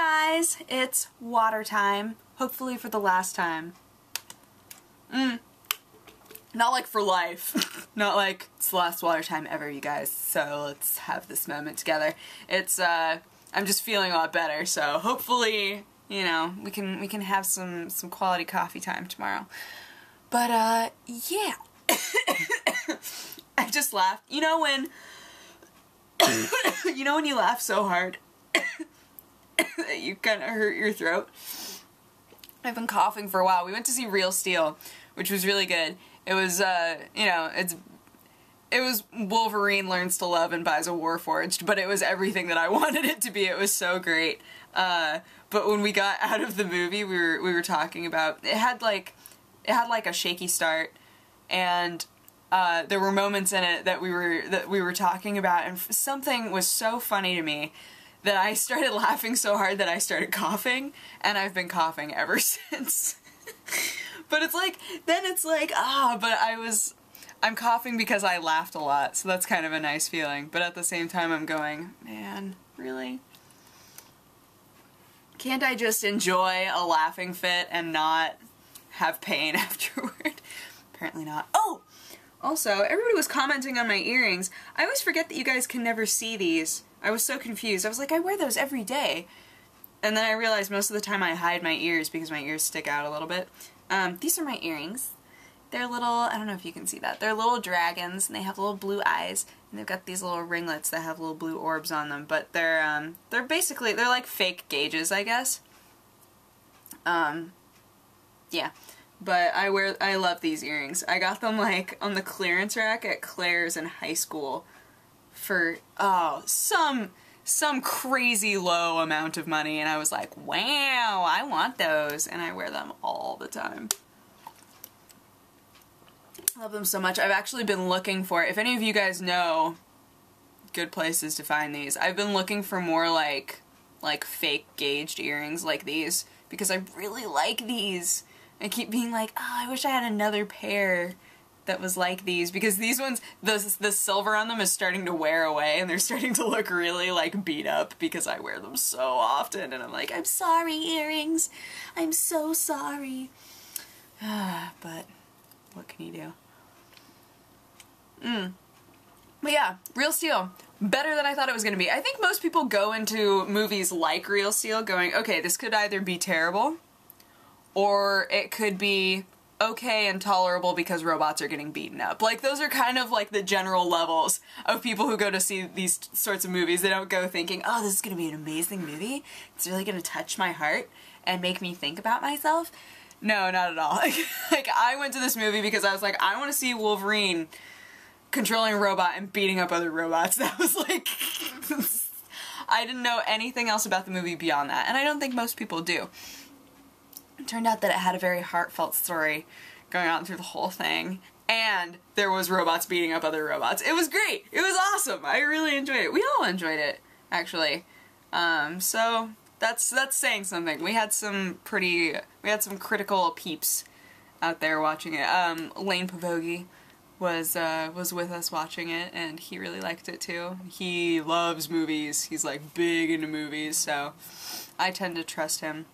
guys, it's water time. Hopefully for the last time. Not like for life. Not like it's the last water time ever, you guys. So let's have this moment together. It's I'm just feeling a lot better, so hopefully, you know, we can have some quality coffee time tomorrow. But yeah. I just laughed. You know when you laugh so hard that you kind of hurt your throat? I've been coughing for a while. We went to see Real Steel, which was really good. It was, you know, it was Wolverine learns to love and buys a Warforged, but it was everything that I wanted it to be. It was so great. But when we got out of the movie, we were talking about, it had like a shaky start, and there were moments in it that we were talking about, and something was so funny to me that I started laughing so hard that I started coughing, and I've been coughing ever since. But it's like, then it's like, but I'm coughing because I laughed a lot, so that's kind of a nice feeling. But at the same time I'm going, man, really? Can't I just enjoy a laughing fit and not have pain afterward? Apparently not. Oh! Also, everybody was commenting on my earrings. I always forget that you guys can never see these. I was so confused. I was like, I wear those every day. And then I realized most of the time I hide my ears because my ears stick out a little bit. These are my earrings. They're little, I don't know if you can see that. They're little dragons, and they have little blue eyes, and they've got these little ringlets that have little blue orbs on them, but they're basically, they're like fake gauges, I guess. Yeah. But I love these earrings. I got them like on the clearance rack at Claire's in high school for, some crazy low amount of money, and I was like, wow, I want those, and I wear them all the time. I love them so much. I've actually been looking for, if any of you guys know good places to find these, I've been looking for more like fake gauged earrings like these, because I really like these. I keep being like, oh, I wish I had another pair that was like these, because these ones, the silver on them is starting to wear away, and they're starting to look really, like, beat up, because I wear them so often, and I'm like, I'm sorry, earrings. I'm so sorry. But what can you do? But yeah, Real Steel. Better than I thought it was going to be. I think most people go into movies like Real Steel going, okay, this could either be terrible, or it could be okay and tolerable because robots are getting beaten up. Like, those are kind of like the general levels of people who go to see these sorts of movies. They don't go thinking, oh, this is going to be an amazing movie. It's really going to touch my heart and make me think about myself. No, not at all. Like, I went to this movie because I was like, I want to see Wolverine controlling a robot and beating up other robots. That was like, I didn't know anything else about the movie beyond that, and I don't think most people do. It turned out that it had a very heartfelt story going on through the whole thing, and there was robots beating up other robots. It was great! It was awesome! I really enjoyed it. We all enjoyed it, actually. So that's saying something. We had some critical peeps out there watching it. Lane Pavogi was with us watching it, and he really liked it too. He loves movies. He's like big into movies, so I tend to trust him.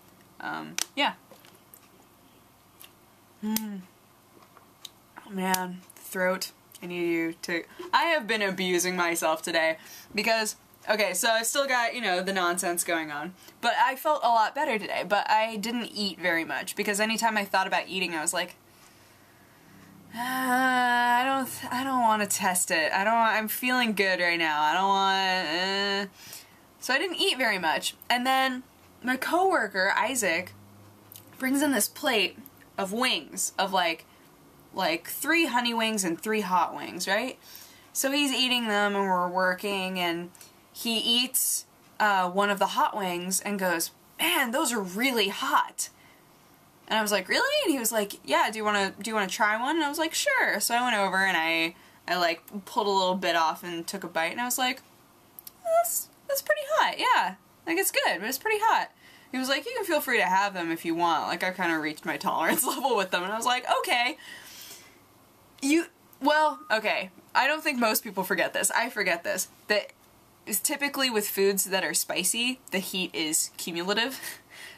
Yeah. Oh man, throat. I have been abusing myself today because, okay, so I've still got, you know, the nonsense going on, but I felt a lot better today, but I didn't eat very much because anytime I thought about eating, I was like, I don't want to test it. I'm feeling good right now. I don't want, So I didn't eat very much. And then my coworker, Isaac, brings in this plate of wings, of like 3 honey wings and 3 hot wings, right? So he's eating them and we're working, and he eats one of the hot wings and goes, man, those are really hot. And I was like, really? And he was like, yeah, do you want to try one? And I was like, sure. So I went over and I like pulled a little bit off and took a bite, and I was like, that's pretty hot, yeah. Like, it's good, but it's pretty hot. He was like, you can feel free to have them if you want. Like, I kind of reached my tolerance level with them, and I was like, okay. Well, okay. I don't think most people forget this. I forget this. That is typically with foods that are spicy, the heat is cumulative.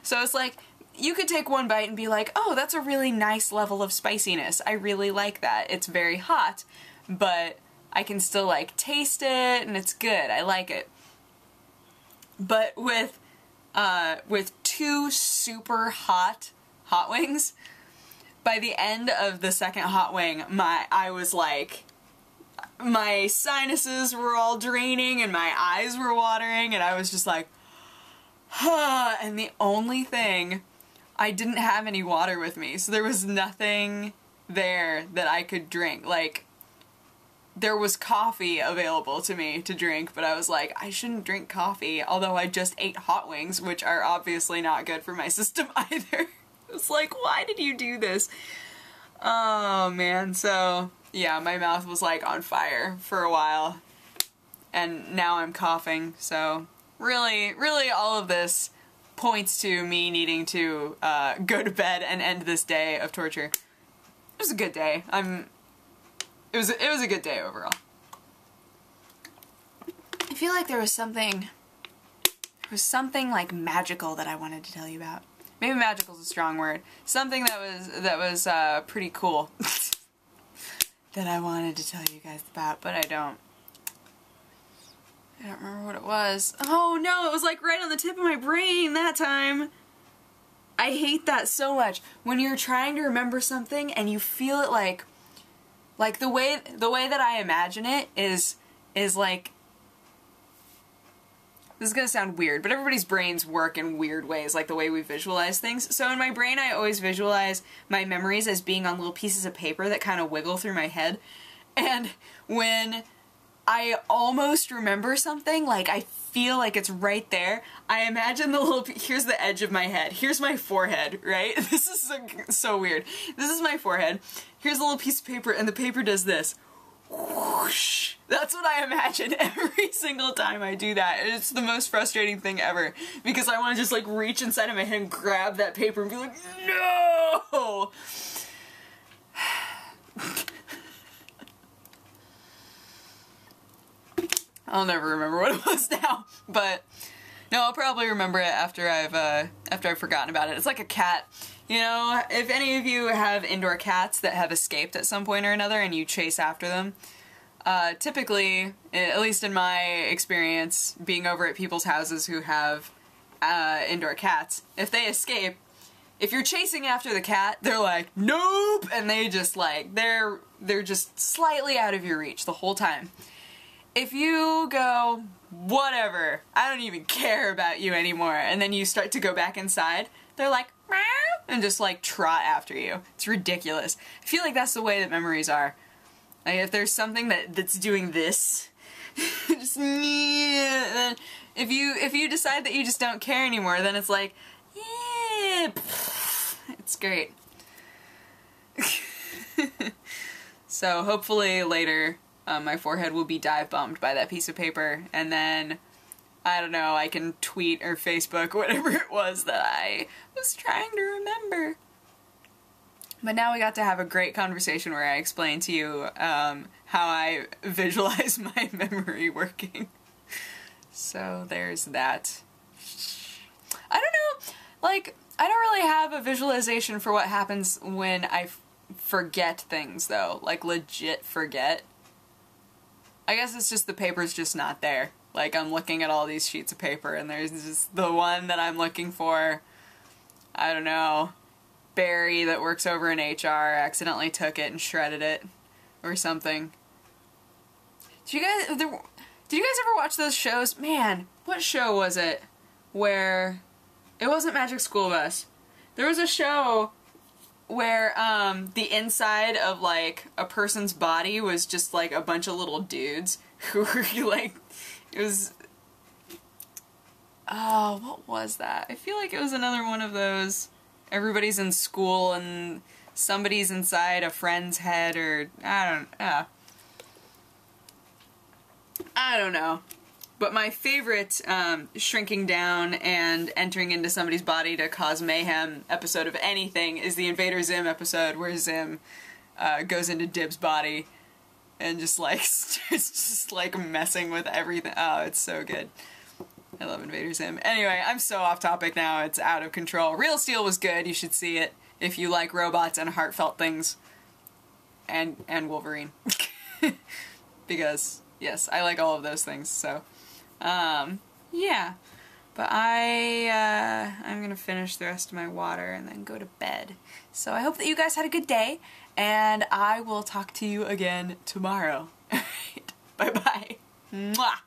So it's like, you could take one bite and be like, oh, that's a really nice level of spiciness. I really like that. It's very hot, but I can still like taste it and it's good. I like it. But with 2 super hot wings, by the end of the second hot wing, I was like, my sinuses were all draining and my eyes were watering and I was just like, huh, and the only thing, I didn't have any water with me, so there was nothing there that I could drink. Like, there was coffee available to me to drink, but I was like, I shouldn't drink coffee, although I just ate hot wings, which are obviously not good for my system either. It's like, why did you do this? Oh man, so yeah, my mouth was like on fire for a while, and now I'm coughing, so really all of this points to me needing to go to bed and end this day of torture. It was a good day. It was a good day overall. I feel like there was something like magical that I wanted to tell you about. Maybe magical is a strong word. Something that was pretty cool that I wanted to tell you guys about, but I don't remember what it was. Oh no, it was like right on the tip of my brain that time. I hate that so much. When you're trying to remember something and you feel it like the way that I imagine it is like, this is gonna sound weird, but everybody's brains work in weird ways, like the way we visualize things. So in my brain, I always visualize my memories as being on little pieces of paper that kind of wiggle through my head. And when I almost remember something, like I feel like it's right there, I imagine the little, here's the edge of my head, here's my forehead, right? This is so weird. This is my forehead, here's a little piece of paper, and the paper does this. Whoosh. That's what I imagine every single time I do that. It's the most frustrating thing ever, because I want to just like reach inside of my head and grab that paper and be like, no! I'll never remember what it was now, but no, I'll probably remember it after I've forgotten about it. It's like a cat. You know, if any of you have indoor cats that have escaped at some point or another and you chase after them, typically, at least in my experience, being over at people's houses who have indoor cats, if they escape, if you're chasing after the cat, they're like, nope, and they just like, they're just slightly out of your reach the whole time. If you go, whatever, I don't even care about you anymore, and then you start to go back inside, they're like, meow, and just like trot after you. It's ridiculous. I feel like that's the way that memories are. Like if there's something that's doing this, just then if you decide that you just don't care anymore, then it's like, yeah, it's great. So hopefully later, my forehead will be dive bombed by that piece of paper, and then, I don't know, I can tweet or Facebook whatever it was that I was trying to remember. But now we got to have a great conversation where I explain to you how I visualize my memory working. So there's that. I don't know, like, I don't really have a visualization for what happens when I forget things, though. Like, legit forget. I guess it's just the paper's just not there. Like, I'm looking at all these sheets of paper and there's just the one that I'm looking for. I don't know. Barry that works over in HR accidentally took it and shredded it. Or something. Did you guys ever watch those shows? Man, what show was it? Where... It wasn't Magic School Bus. There was a show where the inside of like a person's body was just like a bunch of little dudes who were like, it was, oh, what was that? I feel like it was another one of those, everybody's in school and somebody's inside a friend's head, or I don't know. But my favorite shrinking down and entering into somebody's body to cause mayhem episode of anything is the Invader Zim episode where Zim goes into Dib's body and just like it's just like messing with everything. Oh, it's so good. I love Invader Zim. Anyway, I'm so off topic now, it's out of control. Real Steel was good, you should see it if you like robots and heartfelt things. And Wolverine. Because, yes, I like all of those things, so. Yeah. But I'm gonna finish the rest of my water and then go to bed. So I hope that you guys had a good day, and I will talk to you again tomorrow. Alright, bye-bye. Mwah!